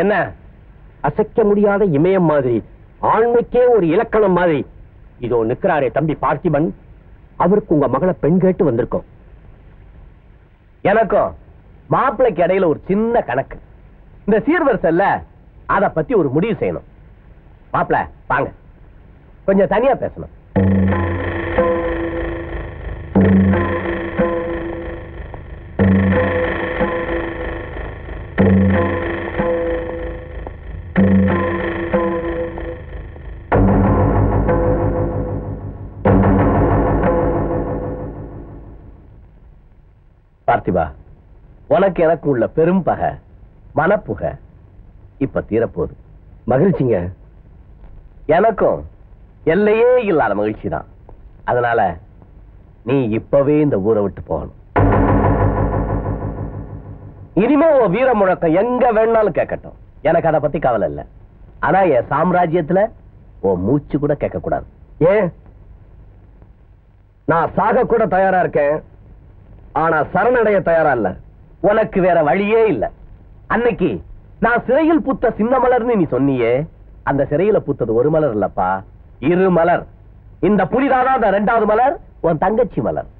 என்ன அசைக்க முடியாத இமயம் மாதிரி, ஆண்மைக்கே ஒரு இலக்கணம் மாதிரி இதோ நிக்கிறாரே தம்பி பார்த்திபன், அவருக்கு உங்க மகளை பெண் கேட்டு வந்திருக்கோம். எனக்கும் மாப்பிள்ளைக்கு இடையில ஒரு சின்ன கணக்கு. இந்த சீர்வரிசைல அத பத்தி ஒரு முடிவு செய்யணும். மாப்பிள்ள வாங்க, கொஞ்சம் தனியா பேசணும். பார்த்திபா, உனக்கு எனக்கு உள்ள பெரும் பகை, மனப்புக இப்ப தீரப்போகுது. மகிழ்ச்சிங்க. எனக்கும் எல்லையே இல்லாத மகிழ்ச்சி தான். அதனால நீ இப்பவே இந்த ஊரை விட்டு போகணும். இனிமே உன் வீர முழக்கம் எங்க வேணாலும் கேட்கட்டும், எனக்கு அதை பத்தி கவலை இல்லை. ஆனா என் சாம்ராஜ்யத்துல உன் மூச்சு கூட கேட்க கூடாது. ஏன்? நான் சாக கூட தயாரா இருக்கேன், ஆனா சரணடைய தயாரா இல்ல. உனக்கு வேற வழியே இல்ல. அன்னைக்கு நான் சிறையில் பூத்த சின்ன மலர்னு நீ சொன்னியே, அந்த சிறையில பூத்தது ஒரு மலர் இல்லப்பா, 2 மலர். இந்த புனிதாதான் அந்த 2வது மலர், உன் தங்கச்சி மலர்.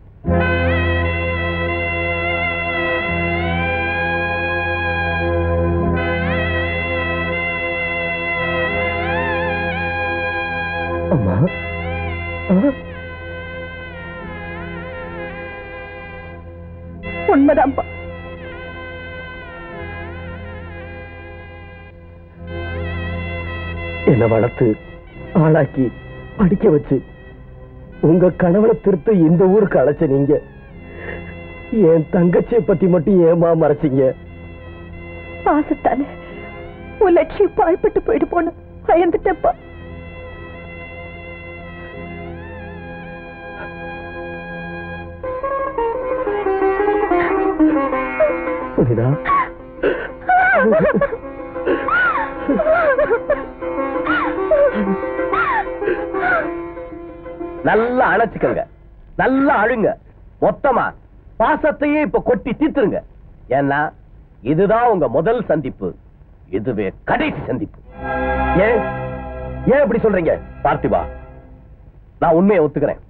அம்மா, உண்மைதான்ப்பா. என்ன வளர்த்து ஆளாக்கி படிக்க வச்சு உங்க கணவனை திருத்த இந்த ஊருக்கு அழைச்ச நீங்க என் தங்கச்சியை பத்தி மட்டும் ஏமா மறைச்சிங்க? பாசத்தால உன் லட்சியம் பாழ்பட்டு போயிட்டு போன பயந்துட்டப்பா. புனிதா, நல்லா அணைச்சுக்கங்க, நல்லா அழுங்க, மொத்தமா பாசத்தையே இப்ப கொட்டி தீத்துருங்க. ஏன்னா இதுதான் உங்க முதல் சந்திப்பு, இதுவே கடைசி சந்திப்பு. ஏன் ஏன் இப்படி சொல்றீங்க? பார்த்திபா, நான் உண்மையை ஒத்துக்கிறேன்.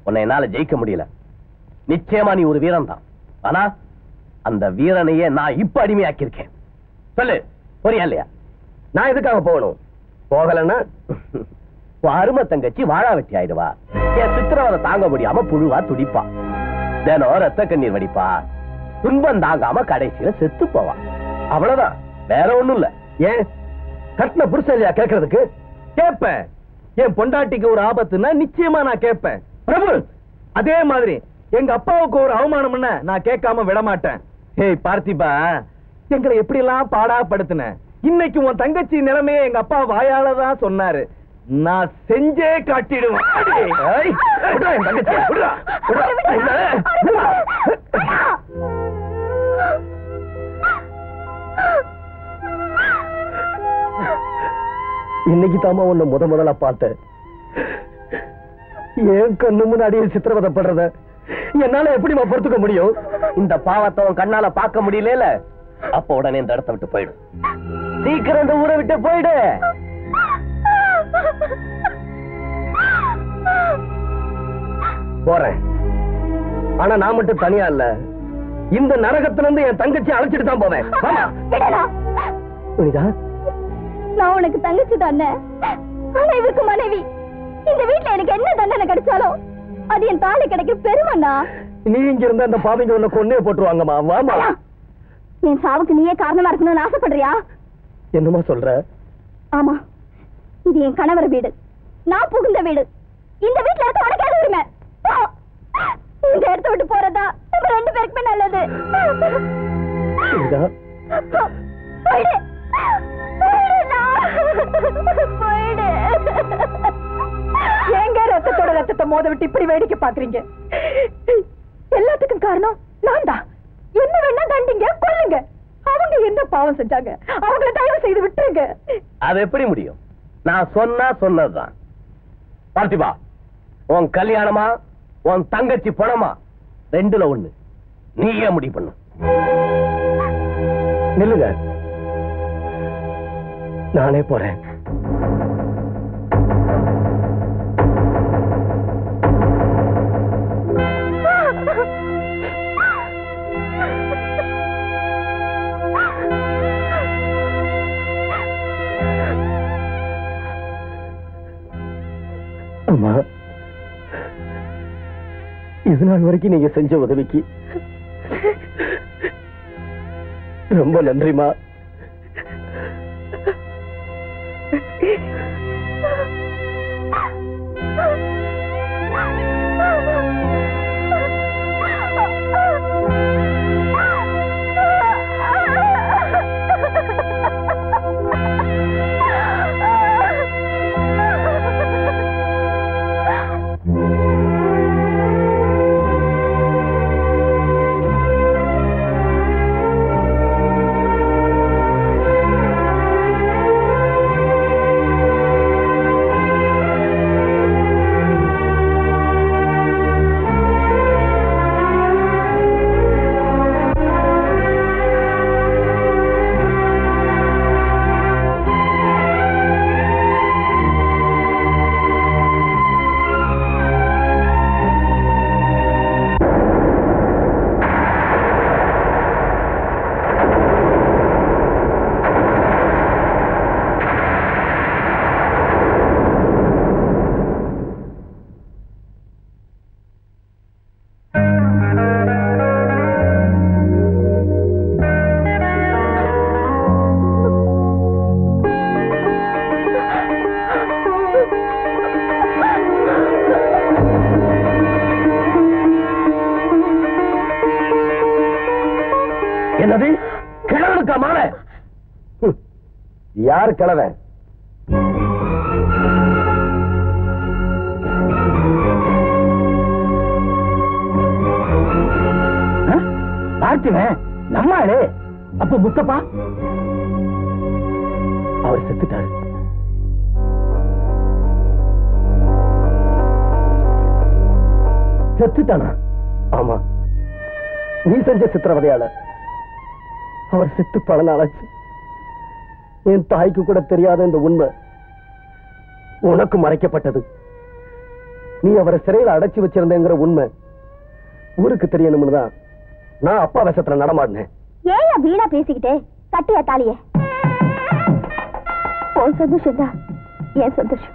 உன்னை என்னால ஜெயிக்க முடியல. நிச்சயமா நீ ஒரு வீரன் தான். ஆனா அந்த வீரனையே நான் இப்ப அடிமையாக்கி இருக்கேன். சொல்லு, போறியா இல்லையா? நான் எதுக்காக போகணும்? போகலன்னா அருமை தங்கச்சி வாழா வெட்டி ஆயிடுவா. என் சித்திரவதை தாங்க முடியாம புழுவா துடிப்பா, தினம் ரத்த கண்ணீர் வடிப்பா, துன்பம் தாங்காம கடைசியில செத்து போவா. அவ்வளவுதான், வேற ஒண்ணும் இல்ல. ஏன் கட்டின புருஷன் இல்லையா கேட்கறதுக்கு? கேட்பேன். என் பொண்டாட்டிக்கு ஒரு ஆபத்துன்னா நிச்சயமா நான் கேட்பேன். பிரபு, அதே மாதிரி எங்க அப்பாவுக்கு ஒரு அவமானம்னா நான் கேட்காம விட மாட்டேன். ஏய் பார்த்திபா, எங்களை எப்படி எல்லாம் பாடாப்படுத்தின. இன்னைக்கு உன் தங்கச்சி நிலைமையே எங்க அப்பா வாயாலதான் சொன்னாரு. நான் செஞ்சே காட்டிடுவேன். இன்னைக்கு தாமா உன்னை முதல்ல பார்த்தேன். ஏன் கண்ணு முன்னாடியே சித்திரவதைப்படுறத என்னால எப்படிமா பொறுத்துக்க முடியும்? இந்த பாவத்தை உன் கண்ணால பார்க்க முடியல. அப்ப உடனே இந்த இடத்தை விட்டு போயிடு. சீக்கிரம் இந்த ஊரை விட்டு போயிடு. போறேன். ஆனா நான் மட்டும் தனியா இல்ல, இந்த நரகத்துல இருந்து என் தங்கச்சி அழைச்சிட்டு தான் போவேன். புனிதா, நான் உனக்கு தங்கச்சி தானே, ஆனா இவருக்கு மனைவி. இந்த வீட்டுல எனக்கு என்ன தண்டனை கிடைச்சாலும் அது என் தாலி கிடைக்கிற பெருமண்ணா. நீ இங்க இருந்த அந்த பாவிங்க உன்னை கொன்னே போட்டுருவாங்கம்மா. வாமா. என் சாவுக்கு நீயே காரணமா இருக்கணும்னு ஆசைப்படுறியா? என்னமா சொல்ற? ஆமா, இது என் கணவர் வீடு, நான் புகுந்த வீடு. இந்த வீட்டுல இருக்க உனக்கு எது உரிமை? இந்த இடத்த விட்டு போறதா நம்ம 2 பேருக்குமே நல்லது. போயிடு, போயிடு. எங்க ரத்தத்தோட ரத்தத்தை மோத விட்டு இப்படி வேடிக்கை பாக்குறீங்க? எல்லாத்துக்கும் காரணம் நான் தான். என்ன வேணா தண்டிங்க, கொல்லுங்க. அவங்க என்ன பாவம் செஞ்சாங்க? அவங்களை தயவு செய்து விட்டுருங்க. அது எப்படி முடியும்? நான் சொன்னதுதான். பார்த்திபா, உன் கல்யாணமா உன் தங்கச்சி பணமா, 2ல 1 நீயே முடிவு பண்ணு. நில்லுங்க. நானே போறேன். அம்மா, இது நாள் வரைக்கும் நீங்க செஞ்ச உதவிக்கு ரொம்ப நன்றிமா. என்னது கிழவனுக்கா மாலை? யாரு கிழவன்? பார்த்துவேன் நம்ம ஆளு. அப்ப முத்தப்பா அவர் செத்துட்டாரு. செத்துட்டானா? ஆமா, நீ செஞ்ச சித்திரவதையால அவர் செத்து பல நாளாச்சு. என் தாய்க்கு கூட தெரியாத இந்த உண்மை உனக்கு மறைக்கப்பட்டது. நீ அவரை சிறையில் அடைச்சு வச்சிருந்தேங்கிற உண்மை ஊருக்கு தெரியணும்னு தான் நான் அப்பா வேஷத்துல நடமாடினேன். ஏன் வீணா பேசிக்கிட்டே கட்டியா தாலிய? உன் சந்தோஷம் தான் என் சந்தோஷம்.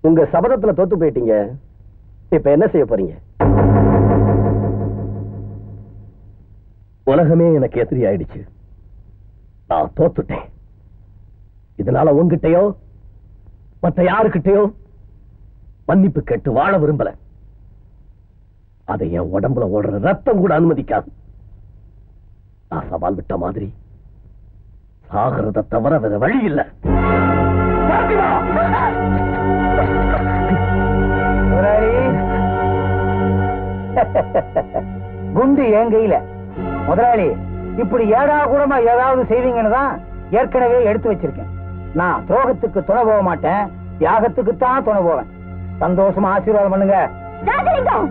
உங்க சபதத்துல தோத்து போயிட்டீங்க. இப்ப என்ன செய்ய போறீங்க? உலகமே எனக்கு எதிரி ஆயிடுச்சு. நான் தோத்துட்டேன். இதனால உங்ககிட்டயோ மற்ற யாருக்கிட்டயோ மன்னிப்பு கேட்டு வாழ விரும்பல. அதை என் உடம்புல ஓடுற ரத்தம் கூட அனுமதிக்காது. நான் சவால் விட்ட மாதிரி சாகிறத தவிர வேற வழி இல்லை. குண்டு என் கையில. முதலாளி, இப்படி ஏடா கூடமா ஏதாவது செய்வீங்கன்னு தான் ஏற்கனவே எடுத்து வச்சிருக்கேன். நான் துரோகத்துக்கு துணை போக மாட்டேன், தியாகத்துக்கு தான் துணை போவேன். சந்தோஷமா ஆசீர்வாதம் பண்ணுங்க. ராஜலிங்கம்,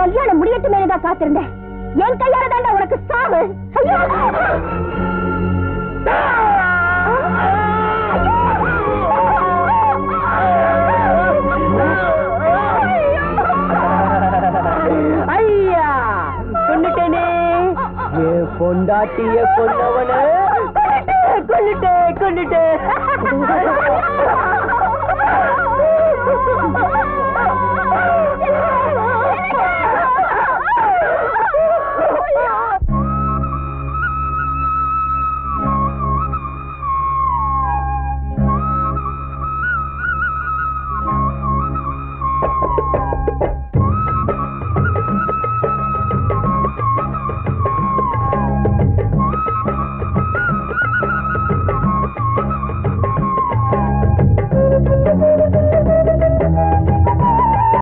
கல்யாணம் முடியட்டு மேலதான் காத்திருந்தேன். என் கையால தாண்டா உனக்கு சாவு. ஐயா, கொண்டுட்டேனே. பொண்டாட்டிய கொண்டவன கொண்டுட்டே.